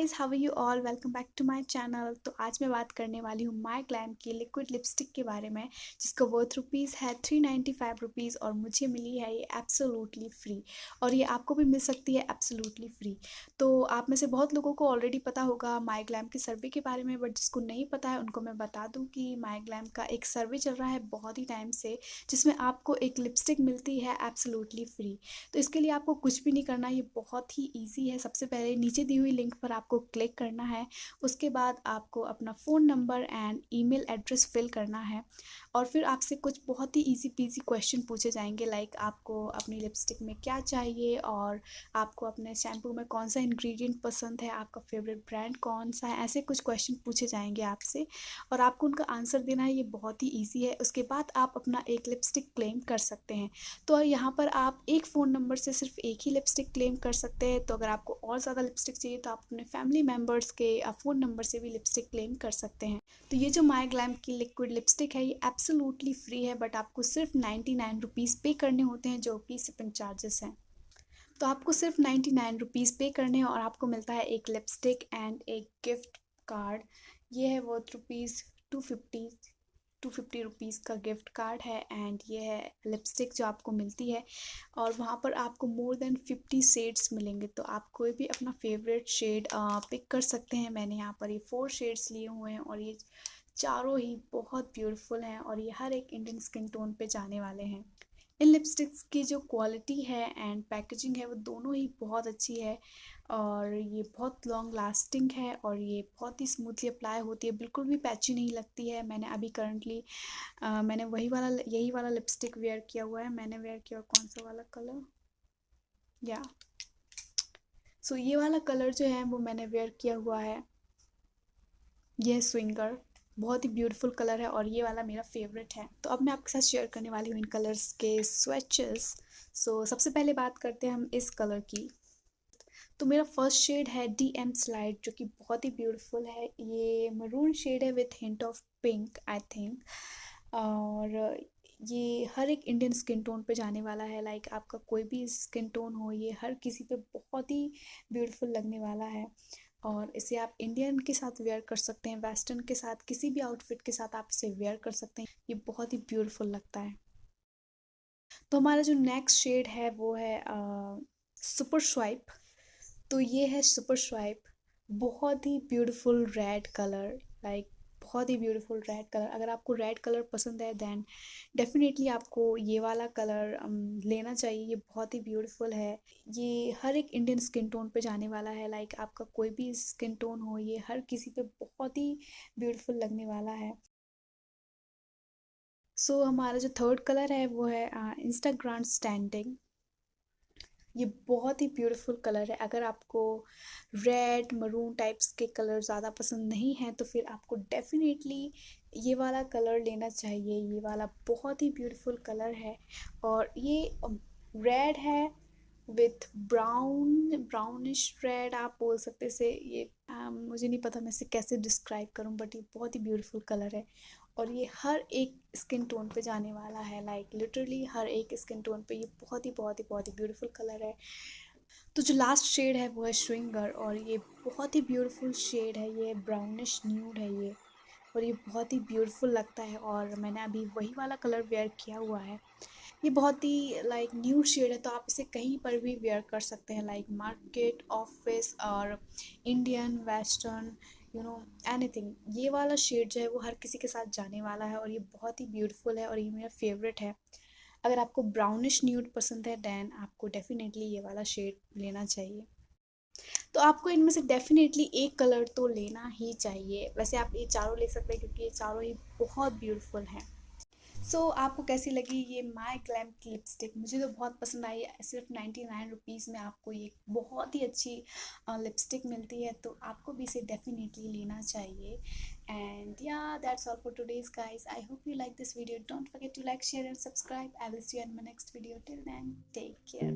Guys, how are you all? Welcome back to my channel. तो आज मैं बात करने वाली हूँ माय ग्लैम की लिक्विड लिपस्टिक के बारे में, जिसका वर्थ रुपीज़ है 395 रुपीज़ और मुझे मिली है ये एब्सोल्युटली फ्री। और ये आपको भी मिल सकती है एब्सोल्युटली फ्री। तो आप में से बहुत लोगों को ऑलरेडी पता होगा माय ग्लैम के सर्वे के बारे में, बट जिसको नहीं पता है उनको मैं बता दूँ कि माय ग्लैम का एक सर्वे चल रहा है बहुत ही टाइम से, जिसमें आपको एक लिपस्टिक मिलती है एब्सोल्युटली फ्री। तो इसके लिए आपको कुछ भी नहीं करना, ये बहुत ही ईजी है। सबसे पहले नीचे दी हुई लिंक पर आपको क्लिक करना है। उसके बाद आपको अपना phone number and email address fill करना है और फिर आपसे कुछ बहुत ही ईजी पीजी क्वेश्चन पूछे जाएंगे, लाइक आपको अपनी लिपस्टिक में क्या चाहिए और आपको अपने शैम्पू में कौन सा इंग्रेडिएंट पसंद है, आपका फेवरेट ब्रांड कौन सा है, ऐसे कुछ क्वेश्चन पूछे जाएंगे आपसे और आपको उनका आंसर देना है। ये बहुत ही ईजी है। उसके बाद आप अपना एक लिपस्टिक क्लेम कर सकते हैं। तो यहाँ पर आप एक फ़ोन नंबर से सिर्फ एक ही लिपस्टिक क्लेम कर सकते हैं। तो अगर आपको और ज़्यादा लिपस्टिक चाहिए तो आप अपने फैमिली मेम्बर्स के फ़ोन नंबर से भी लिपस्टिक क्लेम कर सकते हैं। तो ये जो माय ग्लैम की लिक्विड लिपस्टिक है ये एब्सोल्युटली फ्री है, बट आपको सिर्फ 99 रुपीज़ पे करने होते हैं, जो कि शिपिंग चार्जेस हैं। तो आपको सिर्फ 99 रुपीज़ पे करने हैं और आपको मिलता है एक लिपस्टिक एंड एक गिफ्ट कार्ड। ये है वर्थ रुपीज़ 250 रुपीज़ का गिफ्ट कार्ड है एंड ये है लिपस्टिक जो आपको मिलती है। और वहाँ पर आपको मोर देन 50 शेड्स मिलेंगे, तो आप कोई भी अपना फेवरेट शेड पिक कर सकते हैं। मैंने यहाँ पर ये 4 शेड्स लिए हुए हैं और ये चारों ही बहुत ब्यूटीफुल हैं और ये हर एक इंडियन स्किन टोन पे जाने वाले हैं। इन लिपस्टिक्स की जो क्वालिटी है एंड पैकेजिंग है वो दोनों ही बहुत अच्छी है और ये बहुत लॉन्ग लास्टिंग है और ये बहुत ही स्मूथली अप्लाई होती है, बिल्कुल भी पैची नहीं लगती है। मैंने अभी करंटली मैंने यही वाला लिपस्टिक वेयर किया हुआ है। मैंने वेयर किया कौन सा वाला कलर, या सो ये वाला कलर जो है वो मैंने वेयर किया हुआ है। ये स्विंगर बहुत ही ब्यूटीफुल कलर है और ये वाला मेरा फेवरेट है। तो अब मैं आपके साथ शेयर करने वाली हूँ इन कलर्स के स्वैचेस। सो सबसे पहले बात करते हैं हम इस कलर की। तो मेरा फर्स्ट शेड है DM स्लाइड, जो कि बहुत ही ब्यूटीफुल है। ये मरून शेड है with hint of pink I think, और ये हर एक इंडियन स्किन टोन पे जाने वाला है। लाइक आपका कोई भी स्किन टोन हो, ये हर किसी पे बहुत ही ब्यूटीफुल लगने वाला है। और इसे आप इंडियन के साथ वेयर कर सकते हैं, वेस्टर्न के साथ, किसी भी आउटफिट के साथ आप इसे वेयर कर सकते हैं। ये बहुत ही ब्यूटीफुल लगता है। तो हमारा जो नेक्स्ट शेड है वो है सुपर स्वाइप। तो ये है सुपर स्वाइप, बहुत ही ब्यूटीफुल रेड कलर, लाइक बहुत ही ब्यूटीफुल रेड कलर। अगर आपको रेड कलर पसंद है देन डेफिनेटली आपको ये वाला कलर लेना चाहिए। ये बहुत ही ब्यूटीफुल है। ये हर एक इंडियन स्किन टोन पे जाने वाला है। लाइक आपका कोई भी स्किन टोन हो, ये हर किसी पे बहुत ही ब्यूटीफुल लगने वाला है। सो हमारा जो थर्ड कलर है वो है इंस्टाग्राम स्टैंडिंग। ये बहुत ही ब्यूटीफुल कलर है। अगर आपको रेड मरून टाइप्स के कलर ज़्यादा पसंद नहीं हैं तो फिर आपको डेफिनेटली ये वाला कलर लेना चाहिए। ये वाला बहुत ही ब्यूटीफुल कलर है और ये रेड है विथ ब्राउनिश रेड आप बोल सकते से। ये मुझे नहीं पता मैं इसे कैसे डिस्क्राइब करूं, बट ये बहुत ही ब्यूटीफुल कलर है और ये हर एक स्किन टोन पे जाने वाला है। लाइक लिटरली हर एक स्किन टोन पे ये बहुत ही ब्यूटीफुल कलर है। तो जो लास्ट शेड है वो है श्विंगर और ये बहुत ही ब्यूटीफुल शेड है। ये ब्राउनिश न्यूड है ये, और ये बहुत ही ब्यूटीफुल लगता है और मैंने अभी वही वाला कलर वेयर किया हुआ है। ये बहुत ही लाइक न्यू शेड है, तो आप इसे कहीं पर भी वेयर कर सकते हैं, लाइक मार्केट, ऑफिस और इंडियन, वेस्टर्न, एनीथिंग। ये वाला शेड जो है वो हर किसी के साथ जाने वाला है और ये बहुत ही ब्यूटीफुल है और ये मेरा फेवरेट है। अगर आपको ब्राउनिश न्यूड पसंद है देन आपको डेफिनेटली ये वाला शेड लेना चाहिए। तो आपको इनमें से डेफिनेटली एक कलर तो लेना ही चाहिए। वैसे आप ये चारों ले सकते हैं क्योंकि ये चारों ही बहुत ब्यूटीफुल हैं। आपको कैसी लगी ये माय ग्लैम की लिपस्टिक? मुझे तो बहुत पसंद आई। सिर्फ 99 रुपीज़ में आपको ये बहुत ही अच्छी लिपस्टिक मिलती है, तो आपको भी इसे डेफिनेटली लेना चाहिए। And yeah that's all for today's guys. I hope you like this video. Don't forget to like, share and subscribe. I will see you in my next video. Till then take care.